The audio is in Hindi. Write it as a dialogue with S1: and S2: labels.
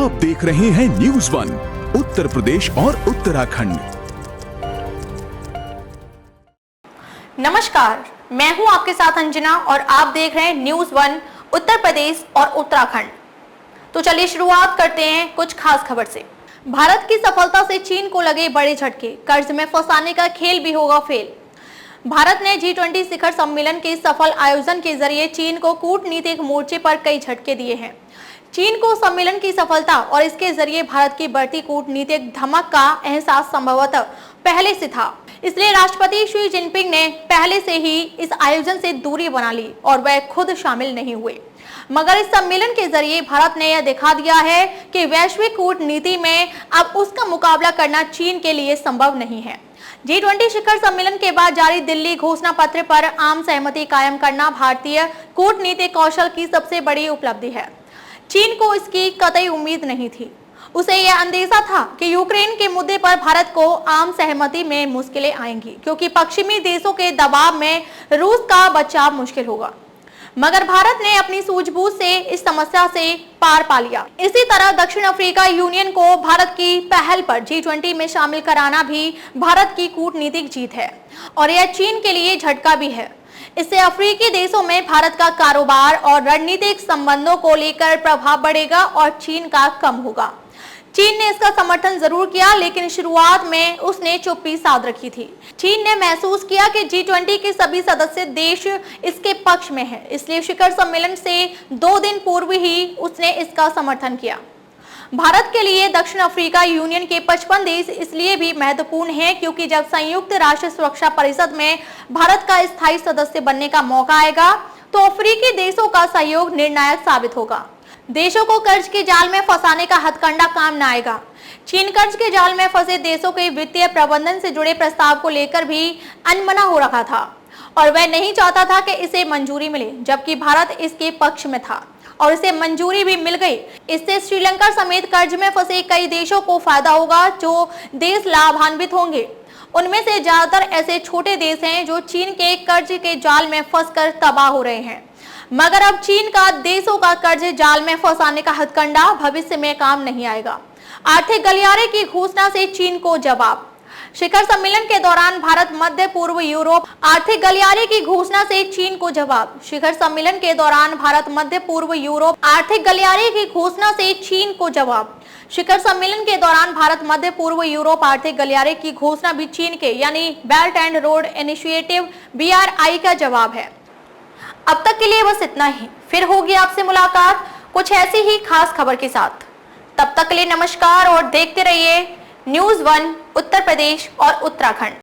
S1: आप देख रहे हैं न्यूज़ वन उत्तर प्रदेश और उत्तराखंड।
S2: नमस्कार, मैं हूं आपके साथ अंजना और आप देख रहे हैं न्यूज़ वन उत्तर प्रदेश और उत्तराखंड। तो चलिए शुरुआत करते हैं कुछ खास खबर से। भारत की सफलता से चीन को लगे बड़े झटके, कर्ज में फंसाने का खेल भी होगा फेल। भारत ने G20 शिखर सम्मेलन के सफल आयोजन के जरिए चीन को कूटनीतिक मोर्चे पर कई झटके दिए हैं। चीन को सम्मेलन की सफलता और इसके जरिए भारत की बढ़ती कूटनीतिक धमक का एहसास संभवतः पहले से था, इसलिए राष्ट्रपति शी जिनपिंग ने पहले से ही इस आयोजन से दूरी बना ली और वह खुद शामिल नहीं हुए। मगर इस सम्मेलन के जरिए भारत ने यह दिखा दिया है कि वैश्विक कूटनीति में अब उसका मुकाबला करना चीन के लिए संभव नहीं है। G20 शिखर सम्मेलन के बाद जारी दिल्ली घोषणा पत्र पर आम सहमति कायम करना भारतीय कूटनीतिक कौशल की सबसे बड़ी उपलब्धि है। चीन को इसकी कतई उम्मीद नहीं थी। उसे यह अंदेशा था कि यूक्रेन के मुद्दे पर भारत को आम सहमति में मुश्किलें आएंगी, क्योंकि पश्चिमी देशों के दबाव में रूस का बचाव मुश्किल होगा। मगर भारत ने अपनी सूझबूझ से इस समस्या से पार पा लिया। इसी तरह दक्षिण अफ्रीका यूनियन को भारत की पहल पर G20 में शामिल कराना भी भारत की कूटनीतिक जीत है और यह चीन के लिए झटका भी है। इससे अफ्रीकी देशों में भारत का कारोबार और रणनीतिक संबंधों को लेकर प्रभाव बढ़ेगा और चीन का कम होगा। चीन ने इसका समर्थन जरूर किया, लेकिन शुरुआत में उसने चुप्पी साध रखी थी। चीन ने महसूस किया कि G20 के सभी सदस्य देश इसके पक्ष में हैं, इसलिए शिखर सम्मेलन से 2 दिन पूर्व ही उसने इसका समर्थन किया। भारत के लिए दक्षिण अफ्रीका यूनियन के 55 देश इसलिए भी महत्वपूर्ण हैं क्योंकि जब संयुक्त राष्ट्र सुरक्षा परिषद में भारत का स्थायी सदस्य बनने का मौका आएगा तो अफ्रीकी देशों का सहयोग निर्णायक साबित होगा। देशों को कर्ज के जाल में फंसाने का हथकंडा काम न आएगा। चीन कर्ज के जाल में फंसे देशों के वित्तीय प्रबंधन से जुड़े प्रस्ताव को लेकर भी अनमना हो रखा था और वह नहीं चाहता था कि इसे मंजूरी मिले, जबकि भारत इसके पक्ष में था और इसे मंजूरी भी मिल गई। इससे श्रीलंका समेत कर्ज में फंसे कई देशों को फायदा होगा, जो देश लाभान्वित होंगे। उनमें से ज्यादातर ऐसे छोटे देश हैं जो चीन के कर्ज के जाल में फंसकर तबाह हो रहे हैं। मगर अब चीन का देशों का कर्ज जाल में फंसाने का हथकंडा भविष्य में काम नहीं आएगा। आर्थिक गलियारे की घोषणा से चीन को जवाब। शिखर सम्मेलन के दौरान भारत मध्य पूर्व यूरोप आर्थिक गलियारे की घोषणा से चीन को जवाब। शिखर सम्मेलन के दौरान भारत मध्य पूर्व यूरोप आर्थिक गलियारे की घोषणा से चीन को जवाब। शिखर सम्मेलन के दौरान भारत मध्य पूर्व यूरोप आर्थिक गलियारे की घोषणा भी चीन के यानी belt and road initiative BRI का जवाब है। अब तक के लिए बस इतना ही। फिर होगी आपसे मुलाकात कुछ ऐसी ही खास खबर के साथ। तब तक के लिए नमस्कार और देखते रहिए न्यूज़ वन उत्तर प्रदेश और उत्तराखंड।